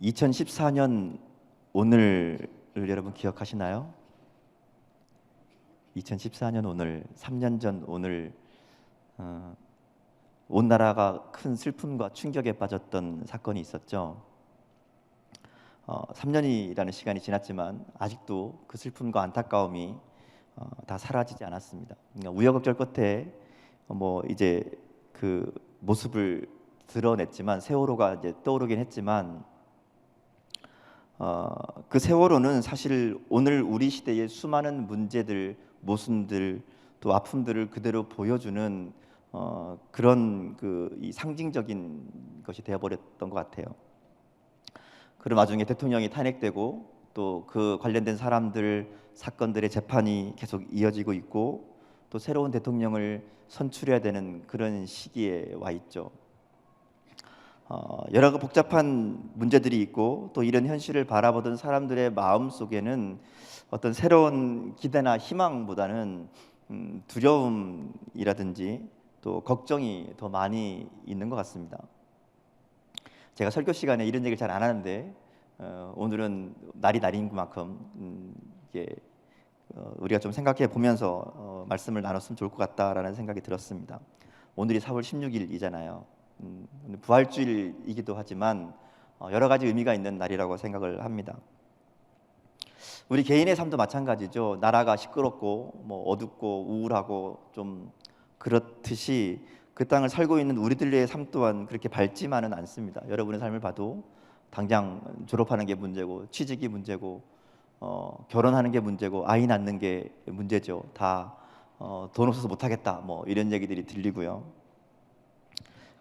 2014년 오늘을 여러분 기억하시나요? 2014년 오늘, 3년 전 오늘, 온 나라가 큰 슬픔과 충격에 빠졌던 사건이 있었죠. 3년이라는 시간이 지났지만 아직도 그 슬픔과 안타까움이 다 사라지지 않았습니다. 그러니까 우여곡절 끝에 이제 그 모습을 드러냈지만, 세월호가 이제 떠오르긴 했지만, 그 세월호는 사실 오늘 우리 시대의 수많은 문제들, 모순들, 또 아픔들을 그대로 보여주는 그런 이 상징적인 것이 되어버렸던 것 같아요. 그런 와중에 대통령이 탄핵되고 또 그 관련된 사람들, 사건들의 재판이 계속 이어지고 있고, 또 새로운 대통령을 선출해야 되는 그런 시기에 와 있죠. 여러 복잡한 문제들이 있고, 또 이런 현실을 바라보던 사람들의 마음 속에는 어떤 새로운 기대나 희망보다는 두려움이라든지 또 걱정이 더 많이 있는 것 같습니다. 제가 설교 시간에 이런 얘기를 잘 안 하는데 오늘은 날인 만큼 우리가 좀 생각해 보면서 말씀을 나눴으면 좋을 것 같다라는 생각이 들었습니다. 오늘이 4월 16일이잖아요. 부활주일이기도 하지만 여러 가지 의미가 있는 날이라고 생각을 합니다. 우리 개인의 삶도 마찬가지죠. 나라가 시끄럽고 어둡고 우울하고 좀 그렇듯이 그 땅을 살고 있는 우리들의 삶 또한 그렇게 밝지만은 않습니다. 여러분의 삶을 봐도 당장 졸업하는 게 문제고, 취직이 문제고, 결혼하는 게 문제고, 아이 낳는 게 문제죠. 다 돈 없어서 못하겠다 이런 얘기들이 들리고요.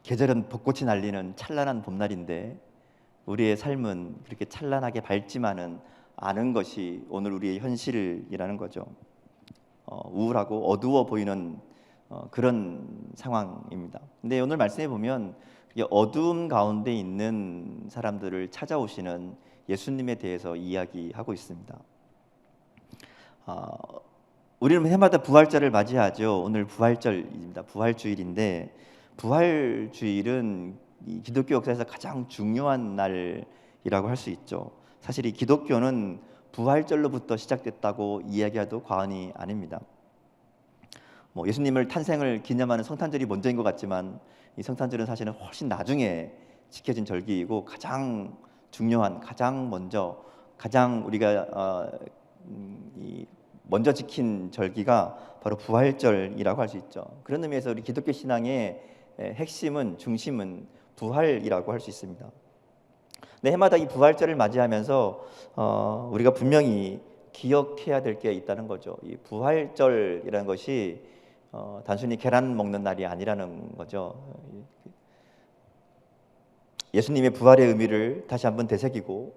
계절은 벚꽃이 날리는 찬란한 봄날인데 우리의 삶은 그렇게 찬란하게 밝지만은 않은 것이 오늘 우리의 현실이라는 거죠. 우울하고 어두워 보이는 그런 상황입니다. 근데 오늘 말씀해 보면 어두움 가운데 있는 사람들을 찾아오시는 예수님에 대해서 이야기하고 있습니다. 우리는 해마다 부활절을 맞이하죠. 오늘 부활절입니다. 부활주일인데, 부활주일은 이 기독교 역사에서 가장 중요한 날이라고 할 수 있죠. 사실 이 기독교는 부활절로부터 시작됐다고 이야기해도 과언이 아닙니다. 예수님을 탄생을 기념하는 성탄절이 먼저인 것 같지만, 이 성탄절은 사실은 훨씬 나중에 지켜진 절기이고, 가장 중요한, 가장 우리가 먼저 지킨 절기가 바로 부활절이라고 할 수 있죠. 그런 의미에서 우리 기독교 신앙의 핵심은, 중심은 부활이라고 할 수 있습니다. 근데 해마다 이 부활절을 맞이하면서 우리가 분명히 기억해야 될 게 있다는 거죠. 이 부활절이라는 것이 단순히 계란 먹는 날이 아니라는 거죠. 예수님의 부활의 의미를 다시 한번 되새기고,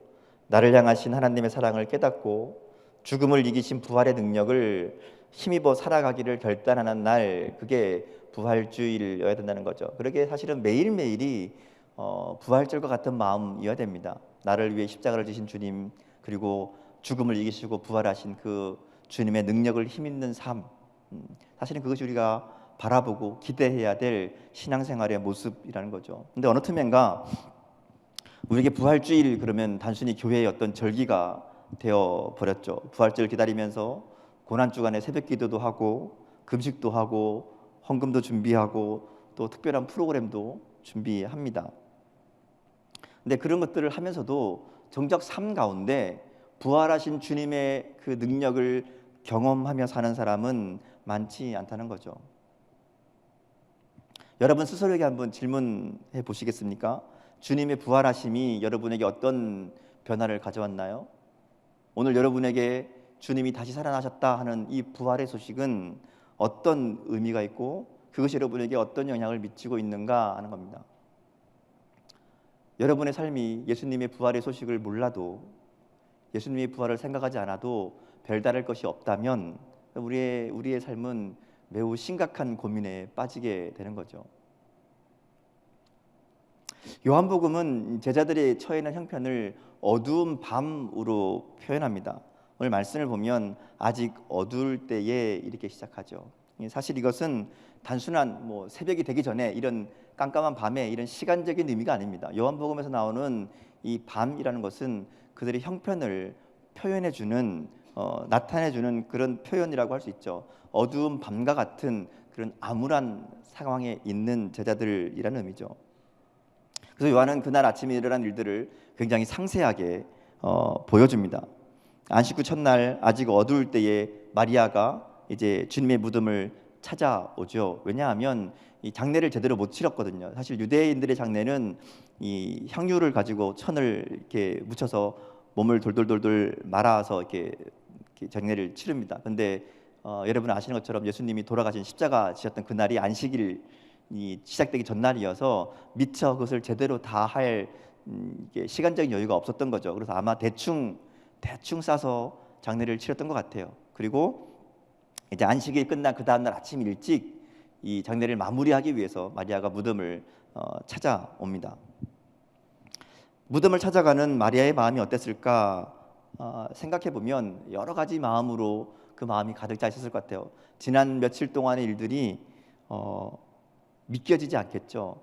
나를 향하신 하나님의 사랑을 깨닫고, 죽음을 이기신 부활의 능력을 힘입어 살아가기를 결단하는 날, 그게 부활주일이어야 된다는 거죠. 그러게 사실은 매일매일이 부활절과 같은 마음이어야 됩니다. 나를 위해 십자가를 지신 주님, 그리고 죽음을 이기시고 부활하신 그 주님의 능력을 힘입는 삶, 사실은 그것이 우리가 바라보고 기대해야 될 신앙생활의 모습이라는 거죠. 근데 어느 틈엔가 우리에게 부활주일 그러면 단순히 교회의 어떤 절기가 되어 버렸죠. 부활절 기다리면서 고난주간에 새벽기도도 하고, 금식도 하고, 헌금도 준비하고, 또 특별한 프로그램도 준비합니다. 근데 그런 것들을 하면서도 정작 삶 가운데 부활하신 주님의 그 능력을 경험하며 사는 사람은 많지 않다는 거죠. 여러분 스스로에게 한번 질문해 보시겠습니까? 주님의 부활하심이 여러분에게 어떤 변화를 가져왔나요? 오늘 여러분에게 주님이 다시 살아나셨다 하는 이 부활의 소식은 어떤 의미가 있고, 그것이 여러분에게 어떤 영향을 미치고 있는가 하는 겁니다. 여러분의 삶이 예수님의 부활의 소식을 몰라도, 예수님의 부활을 생각하지 않아도 별다를 것이 없다면 우리의 삶은 매우 심각한 고민에 빠지게 되는 거죠. 요한복음은 제자들이 처해 있는 형편을 어두운 밤으로 표현합니다. 오늘 말씀을 보면 아직 어두울 때에 이렇게 시작하죠. 사실 이것은 단순한 새벽이 되기 전에 이런 깜깜한 밤에 이런 시간적인 의미가 아닙니다. 요한복음에서 나오는 이 밤이라는 것은 그들의 형편을 표현해주는 나타내주는 그런 표현이라고 할 수 있죠. 어두운 밤과 같은 그런 암울한 상황에 있는 제자들이라는 의미죠. 그래서 요한은 그날 아침에 일어난 일들을 굉장히 상세하게 보여줍니다. 안식 후 첫날 아직 어두울 때에 마리아가 이제 주님의 무덤을 찾아오죠. 왜냐하면 이 장례를 제대로 못 치렀거든요. 사실 유대인들의 장례는 이 향유를 가지고 천을 이렇게 묻혀서 몸을 돌돌돌돌 말아서 이렇게 장례를 치릅니다. 근데 여러분 아시는 것처럼 예수님이 돌아가신 십자가 지셨던 그날이 안식일이 시작되기 전날이어서 미처 그것을 제대로 다 할 시간적인 여유가 없었던 거죠. 그래서 아마 대충 싸서 장례를 치렀던 것 같아요. 그리고 이제 안식일 끝난 그 다음 날 아침 일찍 이 장례를 마무리하기 위해서 마리아가 무덤을 찾아옵니다. 무덤을 찾아가는 마리아의 마음이 어땠을까 생각해 보면 여러 가지 마음으로 그 마음이 가득 차 있었을 것 같아요. 지난 며칠 동안의 일들이 믿겨지지 않겠죠.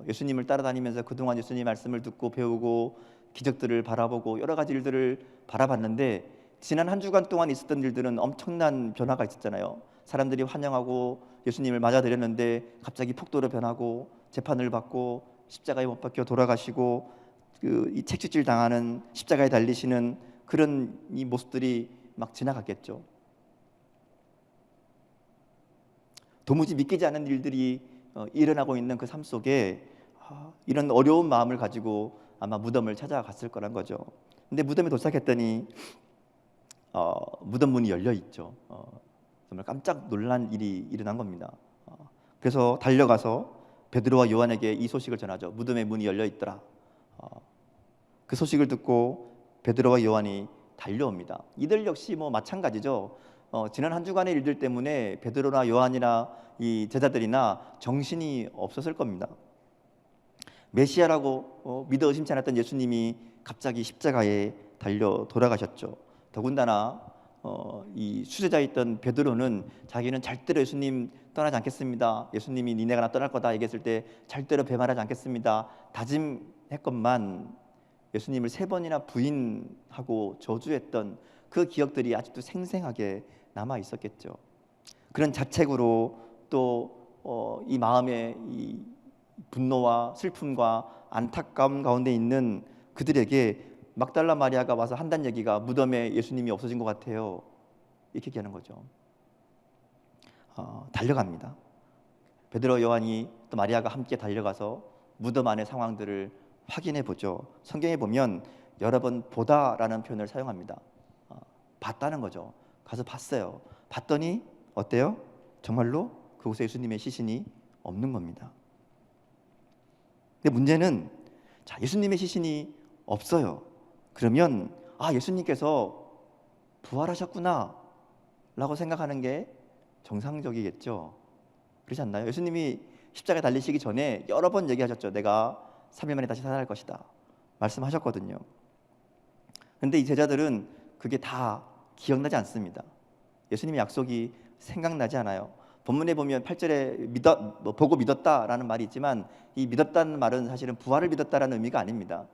예수님을 따라다니면서 그동안 예수님 말씀을 듣고 배우고 기적들을 바라보고 여러 가지 일들을 바라봤는데 지난 한 주간 동안 있었던 일들은 엄청난 변화가 있었잖아요. 사람들이 환영하고 예수님을 맞아들였는데 갑자기 폭도로 변하고 재판을 받고 십자가에 못 박혀 돌아가시고 이 채찍질 당하는 십자가에 달리시는 그런 이 모습들이 막 지나갔겠죠. 도무지 믿기지 않는 일들이 일어나고 있는 그 삶 속에 이런 어려운 마음을 가지고 아마 무덤을 찾아갔을 거란 거죠. 근데 무덤에 도착했더니 무덤 문이 열려 있죠. 정말 깜짝 놀란 일이 일어난 겁니다. 그래서 달려가서 베드로와 요한에게 이 소식을 전하죠. 무덤의 문이 열려 있더라. 그 소식을 듣고 베드로와 요한이 달려옵니다. 이들 역시 뭐 마찬가지죠. 지난 한 주간의 일들 때문에 베드로나 요한이나 이 제자들이나 정신이 없었을 겁니다. 메시아라고 믿어 의심치 않았던 예수님이 갑자기 십자가에 달려 돌아가셨죠. 더군다나 이 수제자였던 베드로는 자기는 절대로 예수님 떠나지 않겠습니다. 예수님이 니네가 나 떠날 거다 얘기했을 때 절대로 배말하지 않겠습니다. 다짐했건만 예수님을 3번이나 부인하고 저주했던 그 기억들이 아직도 생생하게 남아 있었겠죠. 그런 자책으로 또 이 마음의 이 분노와 슬픔과 안타까움 가운데 있는 그들에게 막달라 마리아가 와서 한단 얘기가 무덤에 예수님이 없어진 것 같아요. 이렇게 얘기하는 거죠. 달려갑니다. 베드로 요한이 또 마리아가 함께 달려가서 무덤 안의 상황들을 확인해 보죠. 성경에 보면 여러 번 보다라는 표현을 사용합니다. 봤다는 거죠. 가서 봤어요. 봤더니 어때요? 정말로 그곳에 예수님의 시신이 없는 겁니다. 근데 문제는 예수님의 시신이 없어요. 그러면 예수님께서 부활하셨구나 라고 생각하는 게 정상적이겠죠. 그렇지 않나요? 예수님이 십자가에 달리시기 전에 여러 번 얘기하셨죠. 내가 3일 만에 다시 살아날 것이다 말씀하셨거든요. 그런데 이 제자들은 그게 다 기억나지 않습니다. 예수님의 약속이 생각나지 않아요. 본문에 보면 8절에 보고 믿었다라는 말이 있지만 이 믿었다는 말은 사실은 부활을 믿었다라는 의미가 아닙니다.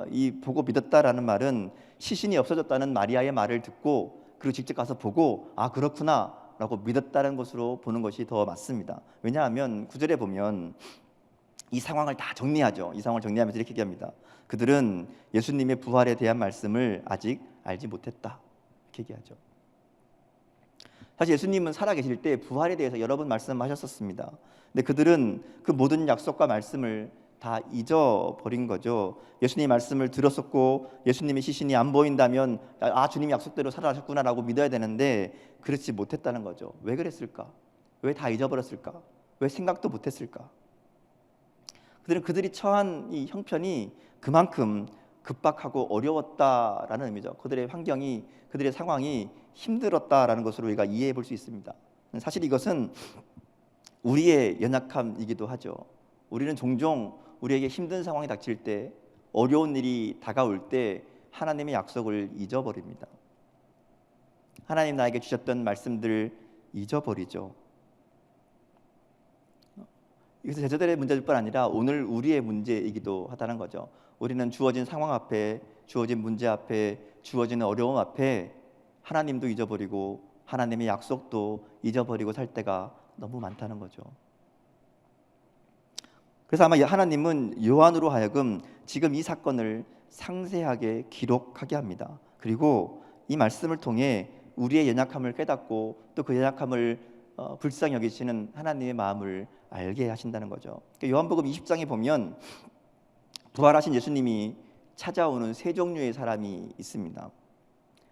이 보고 믿었다라는 말은 시신이 없어졌다는 마리아의 말을 듣고 그리고 직접 가서 보고 그렇구나 라고 믿었다는 것으로 보는 것이 더 맞습니다. 왜냐하면 9절에 보면 이 상황을 다 정리하죠. 이 상황을 정리하면서 이렇게 얘기합니다. 그들은 예수님의 부활에 대한 말씀을 아직 알지 못했다 이렇게 얘기하죠. 사실 예수님은 살아계실 때 부활에 대해서 여러 번 말씀하셨었습니다. 근데 그들은 그 모든 약속과 말씀을 다 잊어버린 거죠. 예수님 말씀을 들었었고 예수님의 시신이 안 보인다면 주님이 약속대로 살아나셨구나라고 믿어야 되는데 그렇지 못했다는 거죠. 왜 그랬을까? 왜 다 잊어버렸을까? 왜 생각도 못했을까? 그들이 처한 이 형편이 그만큼 급박하고 어려웠다라는 의미죠. 그들의 환경이, 그들의 상황이 힘들었다라는 것으로 우리가 이해해 볼 수 있습니다. 사실 이것은 우리의 연약함이기도 하죠. 우리는 종종 우리에게 힘든 상황이 닥칠 때, 어려운 일이 다가올 때 하나님의 약속을 잊어버립니다. 하나님 나에게 주셨던 말씀들 잊어버리죠. 이것은 제자들의 문제일 뿐 아니라 오늘 우리의 문제이기도 하다는 거죠. 우리는 주어진 상황 앞에, 주어진 문제 앞에, 주어지는 어려움 앞에 하나님도 잊어버리고 하나님의 약속도 잊어버리고 살 때가 너무 많다는 거죠. 그래서 아마 하나님은 요한으로 하여금 지금 이 사건을 상세하게 기록하게 합니다. 그리고 이 말씀을 통해 우리의 연약함을 깨닫고 또 그 연약함을 불쌍히 여기시는 하나님의 마음을 알게 하신다는 거죠. 요한복음 20장에 보면 부활하신 예수님이 찾아오는 세 종류의 사람이 있습니다.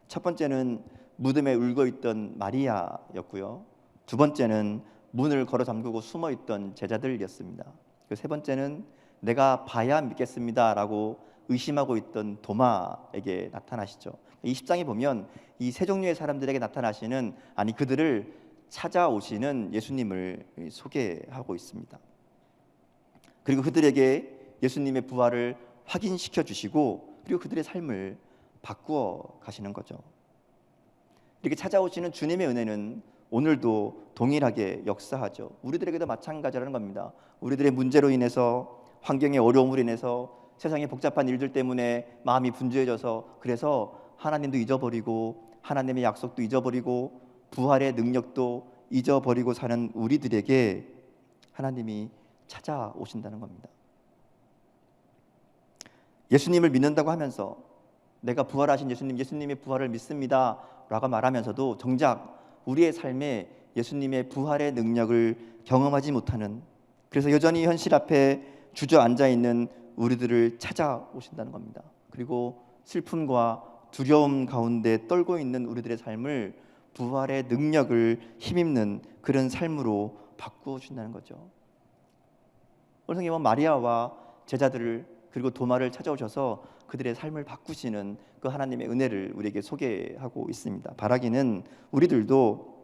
첫 번째는 무덤에 울고 있던 마리아였고요. 두 번째는 문을 걸어 잠그고 숨어 있던 제자들이었습니다. 세 번째는 내가 봐야 믿겠습니다라고 의심하고 있던 도마에게 나타나시죠. 20장에 보면 이 세 종류의 사람들에게 나타나시는, 아니 그들을 찾아오시는 예수님을 소개하고 있습니다. 그리고 그들에게 예수님의 부활을 확인시켜 주시고 그리고 그들의 삶을 바꾸어 가시는 거죠. 이렇게 찾아오시는 주님의 은혜는 오늘도 동일하게 역사하죠. 우리들에게도 마찬가지라는 겁니다. 우리들의 문제로 인해서, 환경의 어려움으로 인해서, 세상의 복잡한 일들 때문에 마음이 분주해져서, 그래서 하나님도 잊어버리고 하나님의 약속도 잊어버리고 부활의 능력도 잊어버리고 사는 우리들에게 하나님이 찾아오신다는 겁니다. 예수님을 믿는다고 하면서 내가 부활하신 예수님의 부활을 믿습니다 라고 말하면서도 정작 우리의 삶에 예수님의 부활의 능력을 경험하지 못하는, 그래서 여전히 현실 앞에 주저앉아 있는 우리들을 찾아오신다는 겁니다. 그리고 슬픔과 두려움 가운데 떨고 있는 우리들의 삶을 부활의 능력을 힘입는 그런 삶으로 바꾸어 준다는 거죠. 오늘 성경은 마리아와 제자들을 그리고 도마를 찾아오셔서 그들의 삶을 바꾸시는 그 하나님의 은혜를 우리에게 소개하고 있습니다. 바라기는 우리들도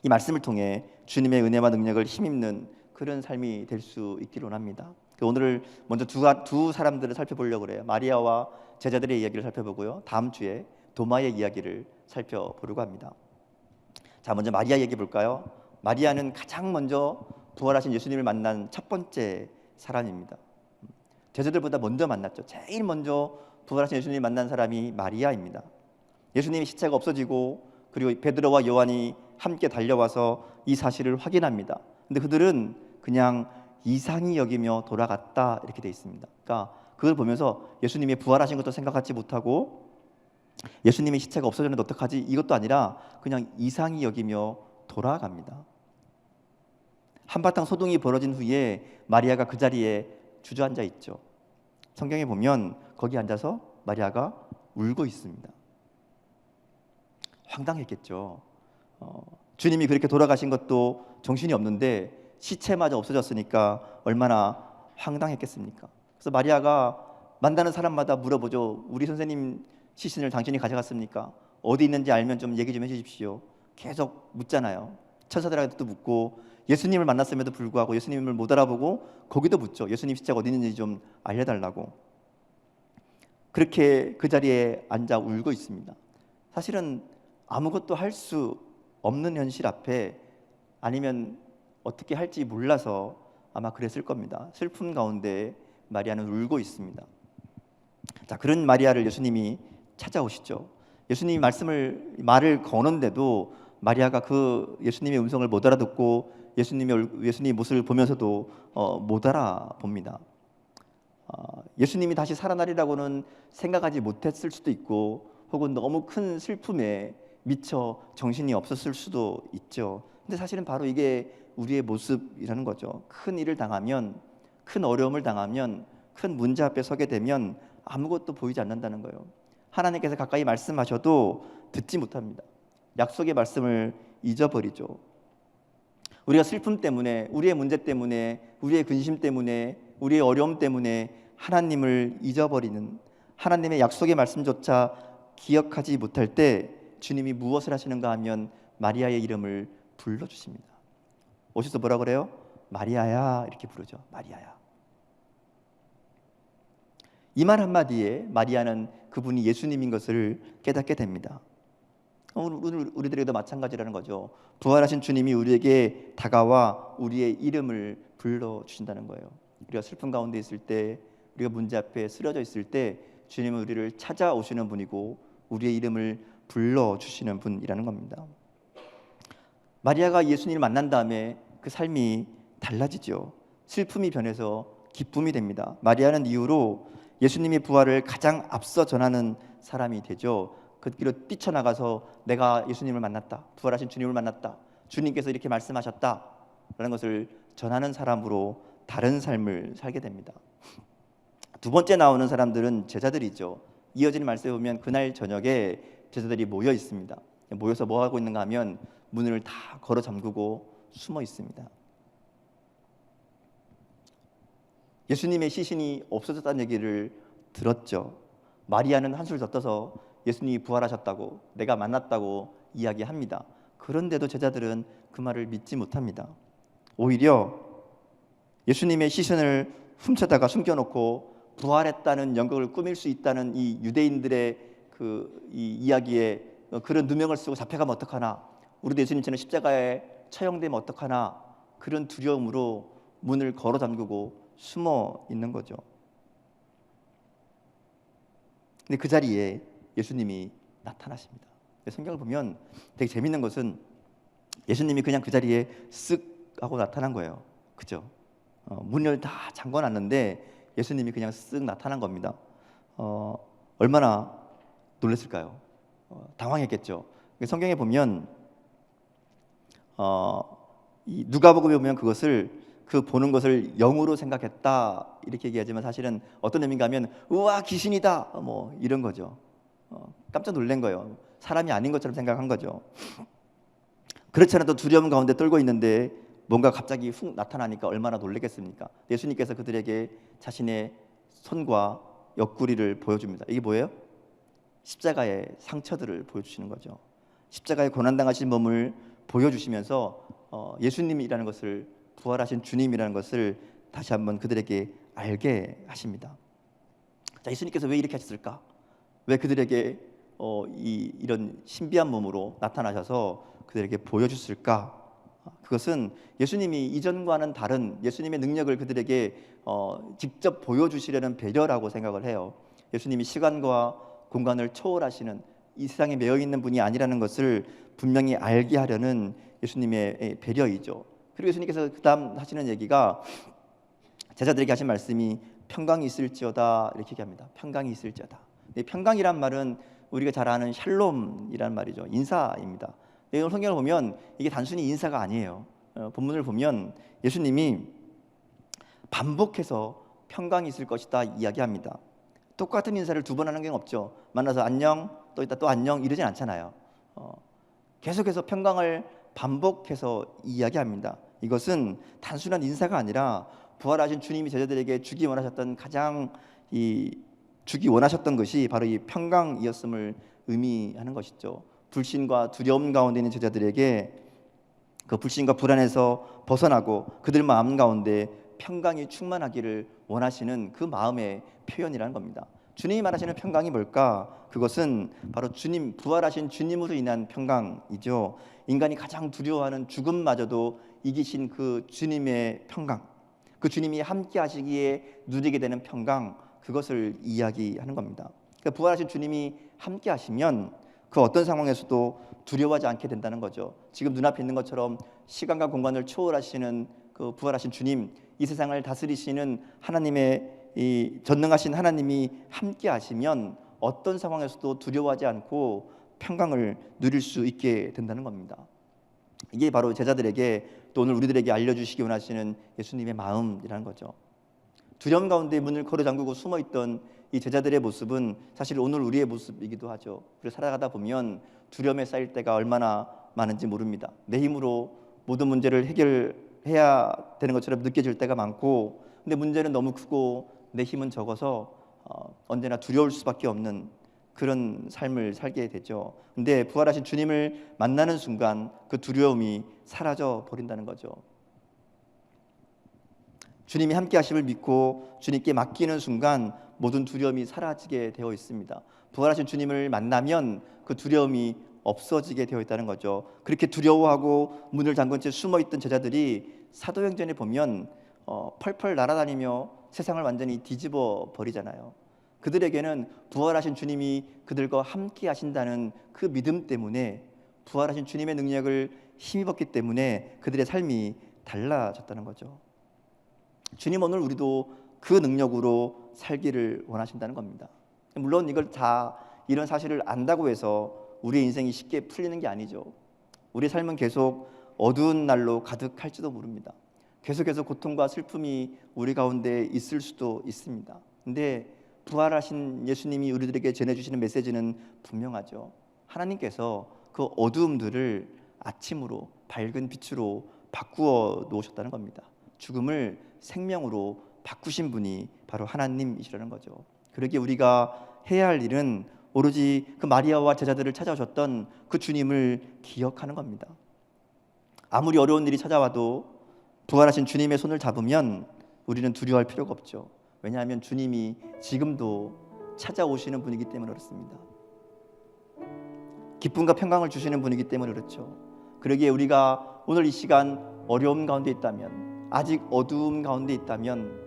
이 말씀을 통해 주님의 은혜와 능력을 힘입는 그런 삶이 될 수 있기를 원합니다. 오늘 먼저 두 사람들을 살펴보려고 그래요. 마리아와 제자들의 이야기를 살펴보고요, 다음 주에 도마의 이야기를 살펴보려고 합니다. 자, 먼저 마리아 얘기 볼까요? 마리아는 가장 먼저 부활하신 예수님을 만난 첫 번째 사람입니다. 제자들보다 먼저 만났죠. 제일 먼저 부활하신 예수님을 만난 사람이 마리아입니다. 예수님의 시체가 없어지고 그리고 베드로와 요한이 함께 달려와서 이 사실을 확인합니다. 근데 그들은 그냥 이상히 여기며 돌아갔다 이렇게 돼 있습니다. 그러니까 그걸 보면서 예수님이 부활하신 것도 생각하지 못하고 예수님의 시체가 없어졌는데 어떡하지? 이것도 아니라 그냥 이상히 여기며 돌아갑니다. 한바탕 소동이 벌어진 후에 마리아가 그 자리에 주저앉아 있죠. 성경에 보면 거기 앉아서 마리아가 울고 있습니다. 황당했겠죠. 주님이 그렇게 돌아가신 것도 정신이 없는데 시체마저 없어졌으니까 얼마나 황당했겠습니까? 그래서 마리아가 만나는 사람마다 물어보죠. 우리 선생님 시신을 당신이 가져갔습니까? 어디 있는지 알면 좀 얘기 좀 해주십시오. 계속 묻잖아요. 천사들한테도 묻고 예수님을 만났음에도 불구하고 예수님을 못 알아보고 거기도 묻죠. 예수님 시체가 어디 있는지 좀 알려달라고. 그렇게 그 자리에 앉아 울고 있습니다. 사실은 아무것도 할 수 없는 현실 앞에, 아니면 어떻게 할지 몰라서 아마 그랬을 겁니다. 슬픔 가운데 마리아는 울고 있습니다. 자, 그런 마리아를 예수님이 찾아오시죠. 예수님이 말을 거는데도 마리아가 그 예수님의 음성을 못 알아듣고 예수님의 모습을 보면서도 못 알아봅니다. 예수님이 다시 살아나리라고는 생각하지 못했을 수도 있고, 혹은 너무 큰 슬픔에 미쳐 정신이 없었을 수도 있죠. 근데 사실은 바로 이게 우리의 모습이라는 거죠. 큰 일을 당하면, 큰 어려움을 당하면, 큰 문제 앞에 서게 되면 아무것도 보이지 않는다는 거예요. 하나님께서 가까이 말씀하셔도 듣지 못합니다. 약속의 말씀을 잊어버리죠. 우리가 슬픔 때문에, 우리의 문제 때문에, 우리의 근심 때문에, 우리의 어려움 때문에 하나님을 잊어버리는, 하나님의 약속의 말씀조차 기억하지 못할 때 주님이 무엇을 하시는가 하면 마리아의 이름을 불러주십니다. 오셔서 뭐라 그래요? 마리아야 이렇게 부르죠. 마리아야. 이 말 한마디에 마리아는 그분이 예수님인 것을 깨닫게 됩니다. 오늘 우리들에게도 마찬가지라는 거죠. 부활하신 주님이 우리에게 다가와 우리의 이름을 불러주신다는 거예요. 우리가 슬픔 가운데 있을 때, 우리가 문제 앞에 쓰러져 있을 때 주님은 우리를 찾아오시는 분이고 우리의 이름을 불러주시는 분이라는 겁니다. 마리아가 예수님을 만난 다음에 그 삶이 달라지죠. 슬픔이 변해서 기쁨이 됩니다. 마리아는 이후로 예수님의 부활을 가장 앞서 전하는 사람이 되죠. 그 길로 뛰쳐나가서 내가 예수님을 만났다, 부활하신 주님을 만났다, 주님께서 이렇게 말씀하셨다 라는 것을 전하는 사람으로 다른 삶을 살게 됩니다. 두 번째 나오는 사람들은 제자들이죠. 이어지는 말씀에 보면 그날 저녁에 제자들이 모여 있습니다. 모여서 뭐 하고 있는가 하면 문을 다 걸어 잠그고 숨어 있습니다. 예수님의 시신이 없어졌다는 얘기를 들었죠. 마리아는 한술 더 떠서 예수님이 부활하셨다고, 내가 만났다고 이야기합니다. 그런데도 제자들은 그 말을 믿지 못합니다. 오히려 예수님의 시신을 훔쳐다가 숨겨놓고 부활했다는 연극을 꾸밀 수 있다는 이 유대인들의 이 이야기에 그런 누명을 쓰고 잡혀가면 어떡하나, 우리도 예수님처럼 십자가에 처형되면 어떡하나, 그런 두려움으로 문을 걸어 잠그고 숨어 있는 거죠. 근데 그 자리에 예수님이 나타나십니다. 성경을 보면 되게 재밌는 것은 예수님이 그냥 그 자리에 쓱 하고 나타난 거예요. 그죠? 문을 다 잠궈놨는데 예수님이 그냥 쓱 나타난 겁니다. 얼마나 놀랐을까요? 당황했겠죠. 성경에 보면 이 누가복음에 보면 그 보는 것을 영으로 생각했다 이렇게 얘기하지만 사실은 어떤 의미인가 하면 우와 귀신이다 뭐 이런 거죠. 깜짝 놀란 거예요. 사람이 아닌 것처럼 생각한 거죠. 그렇지 않아도 두려움 가운데 떨고 있는데 뭔가 갑자기 훅 나타나니까 얼마나 놀랐겠습니까? 예수님께서 그들에게 자신의 손과 옆구리를 보여줍니다. 이게 뭐예요? 십자가의 상처들을 보여주시는 거죠. 십자가에 고난당하신 몸을 보여주시면서 예수님이라는 것을, 부활하신 주님이라는 것을 다시 한번 그들에게 알게 하십니다. 자, 예수님께서 왜 이렇게 하셨을까? 왜 그들에게 이런 신비한 몸으로 나타나셔서 그들에게 보여주실까? 그것은 예수님이 이전과는 다른 예수님의 능력을 그들에게 직접 보여주시려는 배려라고 생각을 해요. 예수님이 시간과 공간을 초월하시는 이 세상에 매여 있는 분이 아니라는 것을 분명히 알게 하려는 예수님의 배려이죠. 그리고 예수님께서 그 다음 하시는 얘기가 제자들에게 하신 말씀이 평강이 있을지어다 이렇게 얘기합니다. 평강이 있을지어다. 평강이란 말은 우리가 잘 아는 샬롬이란 말이죠. 인사입니다. 오늘 성경을 보면 이게 단순히 인사가 아니에요. 본문을 보면 예수님이 반복해서 평강이 있을 것이다 이야기합니다. 똑같은 인사를 두 번 하는 게 없죠. 만나서 안녕, 또 있다 또 안녕 이러진 않잖아요. 계속해서 평강을 반복해서 이야기합니다. 이것은 단순한 인사가 아니라 부활하신 주님이 제자들에게 주기 원하셨던 주기 원하셨던 것이 바로 이 평강이었음을 의미하는 것이죠. 불신과 두려움 가운데 있는 제자들에게 그 불신과 불안에서 벗어나고 그들 마음 가운데 평강이 충만하기를 원하시는 그 마음의 표현이라는 겁니다. 주님이 말하시는 평강이 뭘까? 그것은 바로 주님, 부활하신 주님으로 인한 평강이죠. 인간이 가장 두려워하는 죽음마저도 이기신 그 주님의 평강, 그 주님이 함께 하시기에 누리게 되는 평강, 그것을 이야기하는 겁니다. 그러니까 부활하신 주님이 함께 하시면 그 어떤 상황에서도 두려워하지 않게 된다는 거죠. 지금 눈앞에 있는 것처럼 시간과 공간을 초월하시는 그 부활하신 주님, 이 세상을 다스리시는 하나님의 이 전능하신 하나님이 함께 하시면 어떤 상황에서도 두려워하지 않고 평강을 누릴 수 있게 된다는 겁니다. 이게 바로 제자들에게 또 오늘 우리들에게 알려주시기 원하시는 예수님의 마음이라는 거죠. 두려움 가운데 문을 걸어 잠그고 숨어있던 이 제자들의 모습은 사실 오늘 우리의 모습이기도 하죠. 그리고 살아가다 보면 두려움에 쌓일 때가 얼마나 많은지 모릅니다. 내 힘으로 모든 문제를 해결해야 되는 것처럼 느껴질 때가 많고, 근데 문제는 너무 크고 내 힘은 적어서 언제나 두려울 수밖에 없는 그런 삶을 살게 되죠. 근데 부활하신 주님을 만나는 순간 그 두려움이 사라져 버린다는 거죠. 주님이 함께 하심을 믿고 주님께 맡기는 순간 모든 두려움이 사라지게 되어 있습니다. 부활하신 주님을 만나면 그 두려움이 없어지게 되어 있다는 거죠. 그렇게 두려워하고 문을 잠근 채 숨어있던 제자들이 사도행전에 보면 펄펄 날아다니며 세상을 완전히 뒤집어 버리잖아요. 그들에게는 부활하신 주님이 그들과 함께 하신다는 그 믿음 때문에, 부활하신 주님의 능력을 힘입었기 때문에 그들의 삶이 달라졌다는 거죠. 주님 오늘 우리도 그 능력으로 살기를 원하신다는 겁니다. 물론 이런 사실을 안다고 해서 우리의 인생이 쉽게 풀리는 게 아니죠. 우리의 삶은 계속 어두운 날로 가득할지도 모릅니다. 계속해서 고통과 슬픔이 우리 가운데 있을 수도 있습니다. 근데 부활하신 예수님이 우리들에게 전해주시는 메시지는 분명하죠. 하나님께서 그 어두움들을 아침으로 밝은 빛으로 바꾸어 놓으셨다는 겁니다. 죽음을 생명으로 바꾸신 분이 바로 하나님이시라는 거죠. 그러기에 우리가 해야 할 일은 오로지 그 마리아와 제자들을 찾아오셨던 그 주님을 기억하는 겁니다. 아무리 어려운 일이 찾아와도 부활하신 주님의 손을 잡으면 우리는 두려워할 필요가 없죠. 왜냐하면 주님이 지금도 찾아오시는 분이기 때문에 그렇습니다. 기쁨과 평강을 주시는 분이기 때문에 그렇죠. 그러기에 우리가 오늘 이 시간 어려움 가운데 있다면, 아직 어두움 가운데 있다면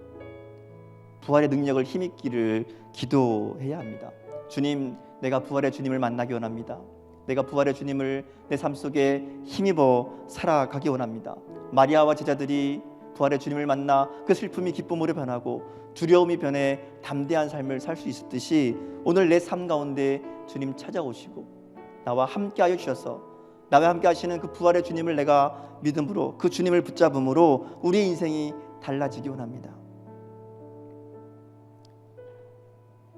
부활의 능력을 힘입기를 기도해야 합니다. 주님, 내가 부활의 주님을 만나기 원합니다. 내가 부활의 주님을 내 삶 속에 힘입어 살아가기 원합니다. 마리아와 제자들이 부활의 주님을 만나 그 슬픔이 기쁨으로 변하고 두려움이 변해 담대한 삶을 살 수 있었듯이, 오늘 내 삶 가운데 주님 찾아오시고 나와 함께하여 주셔서 나와 함께 하시는 그 부활의 주님을 내가 믿음으로, 그 주님을 붙잡음으로 우리의 인생이 달라지기 원합니다.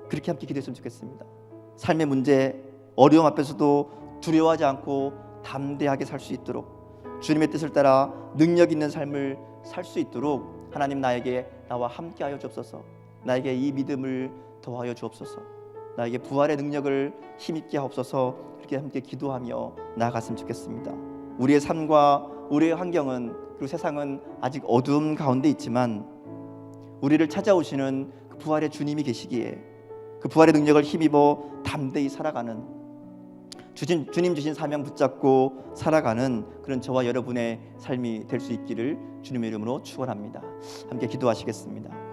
그렇게 함께 기도했으면 좋겠습니다. 삶의 문제, 어려움 앞에서도 두려워하지 않고 담대하게 살 수 있도록, 주님의 뜻을 따라 능력 있는 삶을 살 수 있도록 하나님, 나와 함께하여 주옵소서. 나에게 이 믿음을 더하여 주옵소서. 나에게 부활의 능력을 힘있게 하옵소서. 그렇게 함께 기도하며 나아갔으면 좋겠습니다. 우리의 삶과 우리의 환경은, 그리고 세상은 아직 어두움 가운데 있지만 우리를 찾아오시는 그 부활의 주님이 계시기에 그 부활의 능력을 힘입어 담대히 살아가는, 주님 주신 사명 붙잡고 살아가는 그런 저와 여러분의 삶이 될 수 있기를 주님의 이름으로 축원합니다. 함께 기도하시겠습니다.